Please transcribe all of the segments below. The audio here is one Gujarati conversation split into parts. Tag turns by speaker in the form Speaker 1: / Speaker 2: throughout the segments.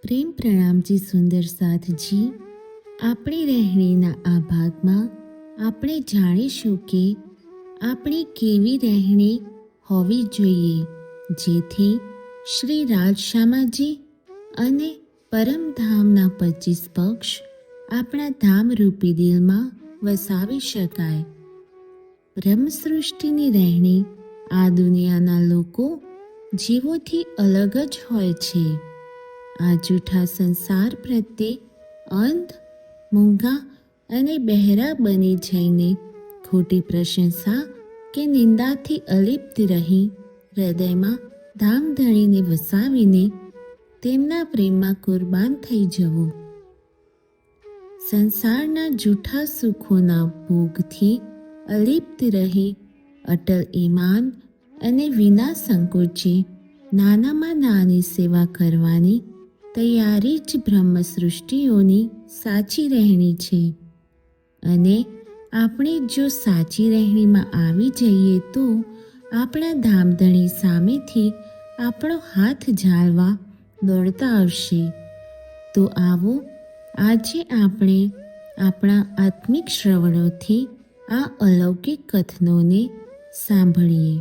Speaker 1: પ્રેમ પ્રણામજી સુંદર સાથજી, આપણી રહેણીના આ ભાગમાં આપણે જાણીશું કે આપણી કેવી રહેણી હોવી જોઈએ, જેથી શ્રી રાજશ્યામાજી અને પરમધામના 25 પક્ષ આપણા ધામરૂપી દિલમાં વસાવી શકાય. બ્રહ્મસૃષ્ટિની રહેણી આ દુનિયાના લોકો જીવોથી અલગ જ હોય છે. આ જૂઠા સંસાર પ્રત્યે અંધ, મૂંગા અને બહેરા બની જઈને ખોટી પ્રશંસા કે નિંદાથી અલિપ્ત રહી હૃદયમાં ધામધણીને વસાવીને તેમના પ્રેમમાં કુરબાન થઈ જવું. સંસારના જૂઠા સુખોના ભોગથી અલિપ્ત રહી અટલ ઈમાન અને વિના સંકોચે નાનામાં નાની સેવા કરવાની તૈયારી જ બ્રહ્મ સૃષ્ટિઓની સાચી રહેણી છે. અને આપણે જો સાચી રહેણીમાં આવી જઈએ તો આપણા ધામધણી સામેથી આપણો હાથ ઝાલવા દોડતા આવશે. તો આવો આજે આપણે આપણા આત્મિક શ્રવણોથી આ અલૌકિક કથનોને સાંભળીએ.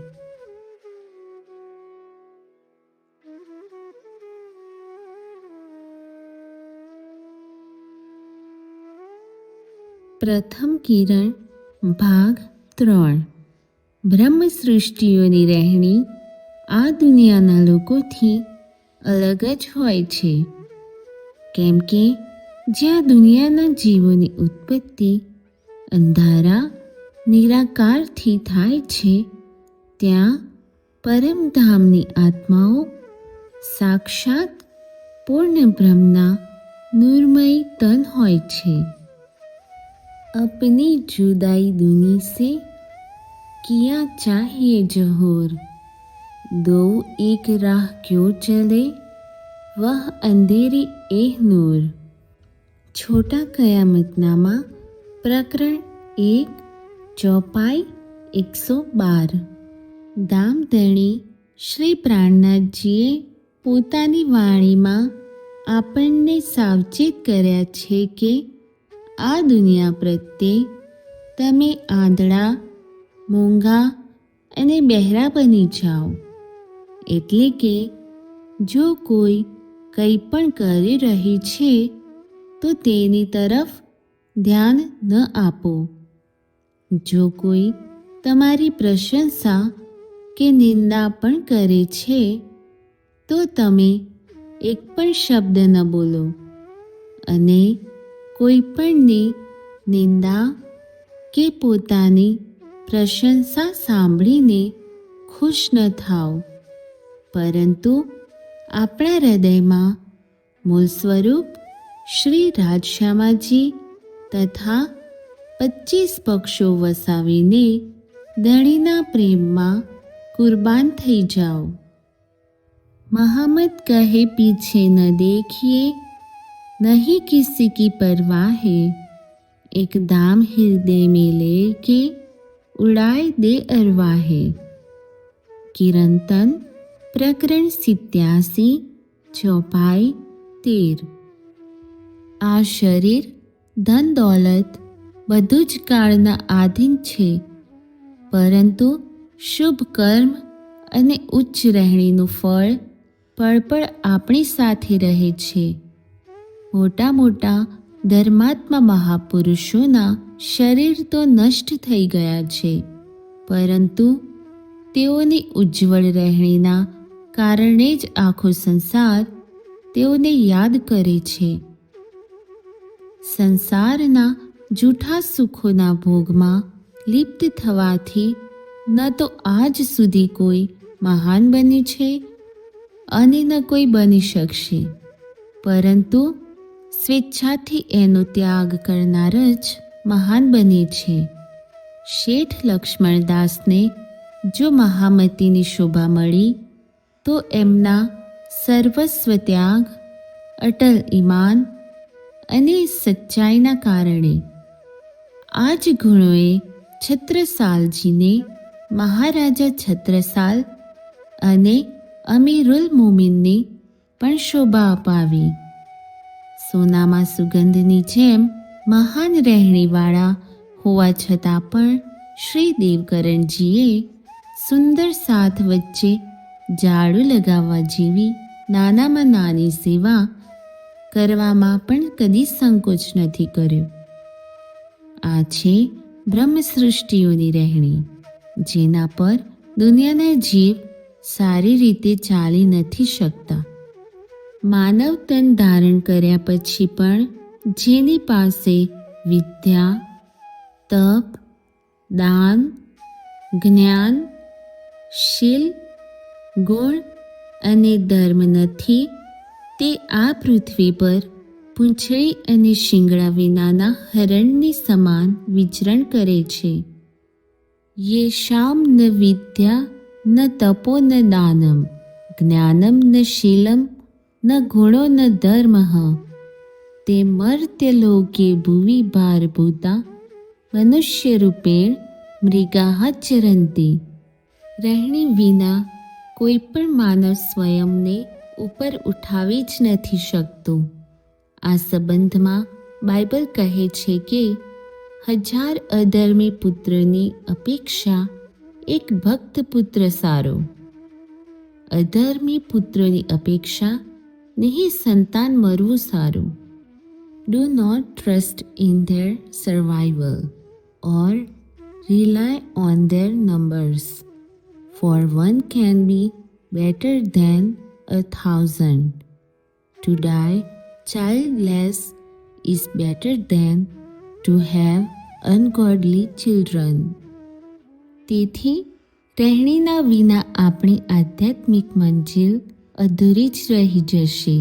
Speaker 1: પ્રથમ કિરણ ભાગ 3. બ્રહ્મ સૃષ્ટિઓની રહેણી આ દુનિયાના લોકોથી અલગ જ હોય છે, કેમ કે જ્યાં દુનિયાના જીવોની ઉત્પત્તિ અંધારા નિરાકારથી થાય છે, ત્યાં પરમધામની આત્માઓ સાક્ષાત પૂર્ણ બ્રહ્મના નૂરમય તન હોય છે. अपनी जुदाई दुनी से किया चाहिए जहूर, दो एक राह क्यों चले वह अंधेरी एह नूर. छोटा कयामतनामा प्रकरण 1 ચોપાઈ 112. દામધણી શ્રી પ્રાણનાથજીએ પોતાની વાણીમાં આપણને સાવચેત કર્યા છે કે આ દુનિયા પ્રત્યે તમે આંધળા, મૂંગા અને બહેરા બની જાઓ. એટલે કે જો કોઈ કંઈ પણ કરી રહી છે તો તેની તરફ ધ્યાન ન આપો. જો કોઈ તમારી પ્રશંસા કે નિંદા પણ કરે છે તો તમે એક પણ શબ્દ ન બોલો અને કોઈ પણની નિંદા કે પોતાની પ્રશંસા સાંભળીને ખુશ ન થાઓ, પરંતુ આપણા હૃદયમાં મૂળ સ્વરૂપ શ્રી રાજશ્યામાજી તથા 25 પક્ષો વસાવીને ધણીના પ્રેમમાં કુરબાન થઈ જાઓ. મહામત કહે પીછે ન દેખીએ नहीं किसी की परवाह है, एक दाम हृदय में लेके उड़ाए दे अरवाहे. કિરંતન પ્રકરણ 87 ચોપાઈ 13. આ શરીર, ધન દોલત બધું જ કાળના આધીન છે, પરંતુ શુભ કર્મ અને ઉચ્ચ રહેણીનું ફળ પળ પળ આપણી સાથે રહે છે. મોટા મોટા ધર્માત્મા મહાપુરુષોના શરીર તો નષ્ટ થઈ ગયા છે, પરંતુ તેઓની ઉજ્જવળ રહેણીના કારણે જ આખો સંસાર તેઓને યાદ કરે છે. સંસારના જૂઠા સુખોના ભોગમાં લિપ્ત થવાથી ન તો આજ સુધી કોઈ મહાન બન્યું છે અને ન કોઈ બની શકશે, પરંતુ સ્વેચ્છાથી એનો ત્યાગ કરનાર જ મહાન બને છે. શેઠ લક્ષ્મણદાસને જો મહામતીની શોભા મળી તો એમના સર્વસ્વ ત્યાગ, અટલ ઈમાન અને સચ્ચાઈના કારણે. આ જ ગુણોએ છત્રસાલજીને મહારાજા છત્રસાલ અને અમીરુલ મોમિનને પણ શોભા અપાવી. સોનામાં સુગંધની જેમ મહાન રહેણીવાળા હોવા છતાં પણ શ્રી દેવકરણજીએ સુંદર સાથ વચ્ચે જાડું લગાવવા જેવી નાનામાં નાની સેવા કરવામાં પણ કદી સંકોચ નથી કર્યો. આ છે બ્રહ્મ સૃષ્ટિઓની રહેણી, જેના પર દુનિયાના જીવ સારી રીતે ચાલી નથી શકતા. માનવ તન ધારણ કર્યા પછી પણ જેની પાસે વિદ્યા, તપ, દાન, જ્ઞાન, શીલ, ગુણ અને ધર્મ નથી, તે આ પૃથ્વી પર પૂંછડી અને શિંગડા વિનાના હરણની સમાન વિચરણ કરે છે. યેષામ ન વિદ્યા ન તપો ન દાનમ જ્ઞાનમ ન શીલમ ન ગુણો ન ધર્મઃ તે મર્ત્યલોકે ભુવિ ભારભૂતા મનુષ્યરૂપેણ મૃગાઃ ચરંતિ. રહેણી વિના કોઈ પણ માનવ સ્વયંને ઉપર ઉઠાવી જ નથી શકતો. આ સંબંધમાં બાઇબલ કહે છે કે 1000 અધર્મી પુત્રની અપેક્ષા એક ભક્ત પુત્ર સારો. અધર્મી પુત્રની અપેક્ષા નહીં સંતાન મરવું સારું. Do not trust in their survival or rely on their numbers, for one can be better than 1,000. To die childless is better than to have ungodly children. તેથી રહેણીના વિના આપણી આધ્યાત્મિક મંજિલ અધૂરી જ રહી જશે.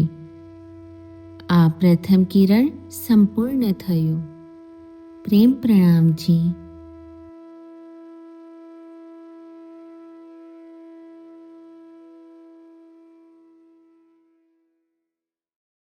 Speaker 1: આ પ્રથમ કિરણ સંપૂર્ણ થયો. પ્રેમ પ્રણામજી.